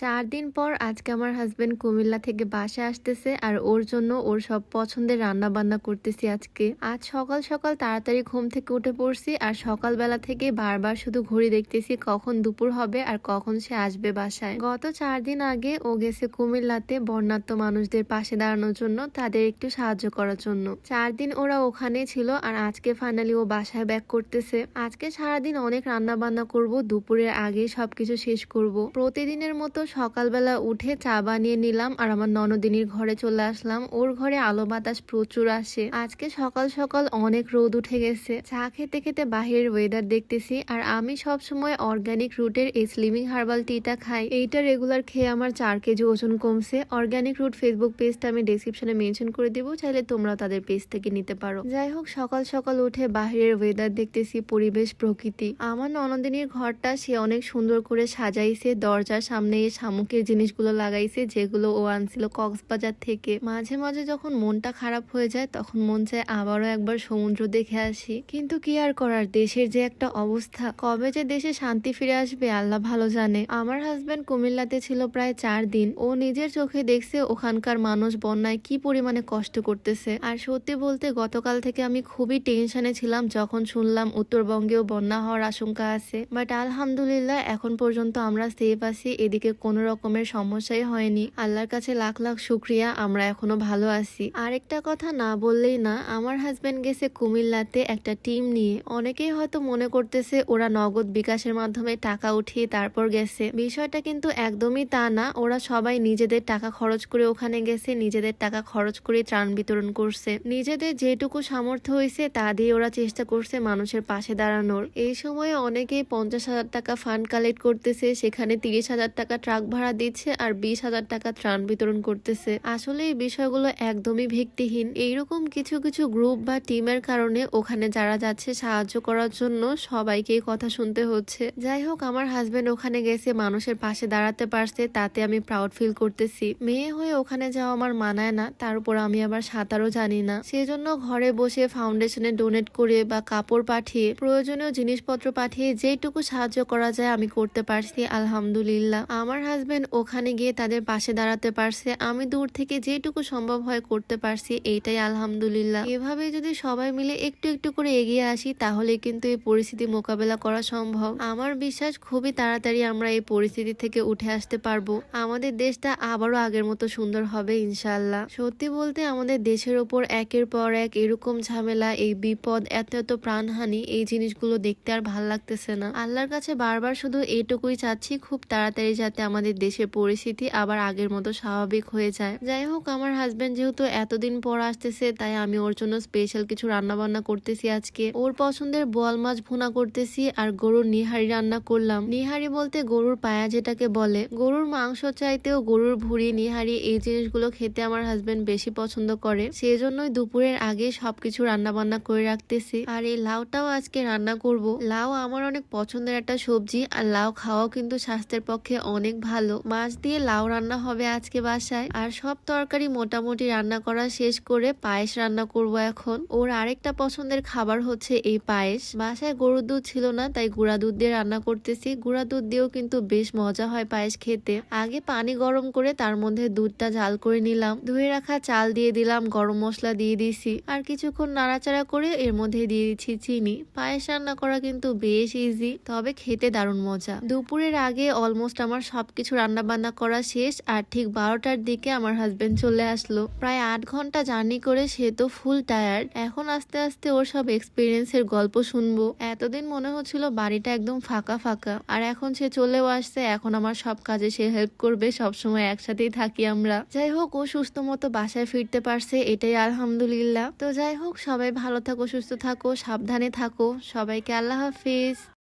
৪ দিন পর আজকে আমার হাসব্যান্ড কুমিল্লা থেকে বাসায় আসতেছে আর ওর জন্য ওর সব পছন্দের রান্না বান্না করতেছি আজকে। আজ সকাল সকাল তাড়াতাড়ি ঘুম থেকে উঠে পড়ছি আর সকালবেলা থেকে বারবার শুধু ঘড়ি দেখতেছি কখন দুপুর হবে আর কখন সে আসবে বাসায়। গত ৪ দিন আগে ও গেছে কুমিল্লাতে বন্যার্ত মানুষদের পাশে দাঁড়ানোর জন্য, তাদের একটু সাহায্য করার জন্য। ৪ দিন ওরা ওখানে ছিল আর আজকে ফাইনালি ও বাসায় ব্যাক করতেছে। আজকে সারাদিন অনেক রান্না বান্না করব, দুপুরের আগে সবকিছু শেষ করব। প্রতিদিনের মতো সকালবেলা উঠে চা বানিয়ে নিলাম আর আমার ননদিনীর ঘরে চলে আসলাম। ওর ঘরে আলো বাতাস প্রচুর আসে। আজকে সকাল সকাল অনেক রোদ উঠে গেছে। চা খেতে খেতে বাহিরের ওয়েদার দেখতেছি আর আমি সব সময় অর্গানিক রুটের এই স্লিমিং হার্বাল টিটা খাই। এইটা রেগুলার খেয়ে আমার 4 কেজি ওজন কমছে। অর্গানিক রুট ফেসবুক পেজটা আমি ডেসক্রিপশনে মেনশন করে দিব, চাইলে তোমরাও তাদের পেজ থেকে নিতে পারো। যাই হোক, সকাল সকাল উঠে বাহিরের ওয়েদার দেখতেছি, পরিবেশ, প্রকৃতি। আমার ননদিনীর ঘরটা সে অনেক সুন্দর করে সাজাইছে। দরজার সামনে শামুকের জিনিসগুলো লাগাইছে যেগুলো ও আনছিল কক্সবাজার থেকে। মাঝে মাঝে যখন মনটা খারাপ হয়ে যায় তখন মন চায় আবারও একবার সমুদ্র দেখে আসি, কিন্তু কি আর করার, দেশের যে একটা অবস্থা, কবে যে দেশে শান্তি ফিরে আসবে আল্লাহ ভালো জানে। আমার হাজবেন্ড কুমিল্লাতে ছিল প্রায় 4 দিন। ও নিজের চোখে দেখছে ওখানকার মানুষ বন্যায় কি পরিমাণে কষ্ট করতেছে। আর সত্যি বলতে গতকাল থেকে আমি খুবই টেনশনে ছিলাম যখন শুনলাম উত্তরবঙ্গেও বন্যা হওয়ার আশঙ্কা আছে। বাট আলহামদুলিল্লাহ এখন পর্যন্ত আমরা সেফ আছি, এদিকে কোনো রকমের সমস্যাই হয়নি। আল্লাহর কাছে লাখ লাখ শুক্রিয়া, আমরা এখনো ভালো আছি। আরেকটা কথা না বললেই না, আমার হাজবেন্ড গেছে কুমিল্লাতে একটা টিম নিয়ে। অনেকেই হয়তো মনে করতেছে ওরা নগদ বিকাশের মাধ্যমে টাকা উঠিয়ে তারপর গেছে। বিষয়টা কিন্তু একদমই তা না। ওরা সবাই নিজেদের টাকা খরচ করে ওখানে গেছে, নিজেদের টাকা খরচ করে ত্রাণ বিতরণ করছে। নিজেদের যেটুকু সামর্থ্য হয়েছে তা দিয়ে ওরা চেষ্টা করছে মানুষের পাশে দাঁড়ানোর। এই সময়ে অনেকেই 50,000 টাকা ফান্ড কালেক্ট করতেছে, সেখানে 30,000 টাকা ট্রাক ভাড়া দিচ্ছে আর 20,000 টাকা ত্রাণ বিতরণ করতেছে। আসলে এই বিষয়গুলো একদমই ভিত্তিহীন। এইরকম কিছু কিছু গ্রুপ বা টিমের কারণে ওখানে যারা যাচ্ছে সাহায্য করার জন্য সবাইকেই কথা শুনতে হচ্ছে। যাই হোক, আমার হাজবেন্ড ওখানে গেছে, মানুষের পাশে দাঁড়াতে পারছে, তাতে আমি প্রাউড ফিল করতেছি। মেয়ে হয়ে ওখানে যাওয়া আমার মানায় না, তার উপর আমি আবার সাঁতারও জানি না। সেজন্য ঘরে বসে ফাউন্ডেশনে ডোনেট করে বা কাপড় পাঠিয়ে, প্রয়োজনীয় জিনিসপত্র পাঠিয়ে যেটুকু সাহায্য করা যায় আমি করতে পারছি আলহামদুলিল্লাহ। আমার হাজবেন্ড ওখানে গিয়ে তাদের পাশে দাঁড়াতে পারছে, আমি দূর থেকে যেটুকু সম্ভব হয় করতে পারছি, এইটাই আলহামদুলিল্লাহ। এভাবে যদি সবাই মিলে একটু একটু করে এগিয়ে আসি তাহলে কিন্তু এই পরিস্থিতি মোকাবেলা করা সম্ভব। আমার বিশ্বাস খুবই তাড়াতাড়ি আমরা এই পরিস্থিতি থেকে উঠে আসতে পারবো। আমাদের দেশটা আবারও আগের মতো সুন্দর হবে ইনশাআল্লাহ। সত্যি বলতে আমাদের দেশের ওপর একের পর এক এরকম ঝামেলা, এই বিপদ, এত এত প্রাণহানি, এই জিনিসগুলো দেখতে আর ভাল লাগতেছে না। আল্লাহর কাছে বারবার শুধু এইটুকুই চাচ্ছি, খুব তাড়াতাড়ি যাতে আমাদের দেশের পরিস্থিতি আবার আগের মতো স্বাভাবিক হয়ে যায়। যাই হোক, আমার হাজবেন্ড যেহেতু এতদিন পর আসতেছে তাই আমি ওর জন্য স্পেশাল কিছু রান্না বান্না করতেছি আজকে। ওর পছন্দের বোয়াল মাছ ভুনা করতেছি আর গরুর নিহারি রান্না করলাম। নিহারি বলতে গরুর পায়া যেটাকে বলে। গরুর মাংস চাইতেও গরুর ভুঁড়ি, নিহারি এই জিনিসগুলো খেতে আমার হাজবেন্ড বেশি পছন্দ করে। সেজন্যই দুপুরের আগে সবকিছু রান্না বান্না করে রাখতেছি। আর এই লাউটাও আজকে রান্না করব। লাউ আমার অনেক পছন্দের একটা সবজি আর লাউ খাওয়াও কিন্তু স্বাস্থ্যের পক্ষে অনেক ভালো। মাছ দিয়ে লাউ রান্না হবে আজকে বাসায়। আর সব তরকারি মোটামুটি রান্না করা শেষ করে পায়েস রান্না করব এখন। ওর আরেকটা পছন্দের খাবার হচ্ছে এই পায়েস। বাসায় গরুর দুধ ছিল না তাই গুঁড়া দুধ দিয়ে রান্না করতেছি। গুঁড়া দুধ দিয়েও কিন্তু বেশ মজা হয় পায়েস খেতে। আগে পানি গরম করে তার মধ্যে দুধটা জাল করে নিলাম, ধুয়ে রাখা চাল দিয়ে দিলাম, গরম মশলা দিয়ে দিছি আর কিছুক্ষণ নাড়াচাড়া করে এর মধ্যে দিয়ে দিচ্ছি চিনি। পায়েস রান্না করা কিন্তু বেশ ইজি, তবে খেতে দারুণ মজা। দুপুরের আগে অলমোস্ট আমার সবকিছু রান্না বান্না করা শেষ আর ঠিক 12টার দিকে আমার হাজবেন্ড চলে আসলো। প্রায় 8 ঘন্টা জার্নি করে সে তো ফুল টায়ার্ড। এখন আস্তে আস্তে ওর সব এক্সপিরিয়েন্সের গল্প শুনবো। এতদিন মনে হচ্ছিল বাড়িটা একদম ফাঁকা ফাঁকা, আর এখন সে চলেও আসছে। এখন আমার সব কাজে সে হেল্প করবে, সবসময় একসাথেই থাকি আমরা। যাই হোক, ও সুস্থ মতো বাসায় ফিরতে পারছে, এটাই আলহামদুলিল্লাহ। তো যাই হোক, সবাই ভালো থাকো, সুস্থ থাকো, সাবধানে থাকো। সবাইকে আল্লাহ হাফিজ।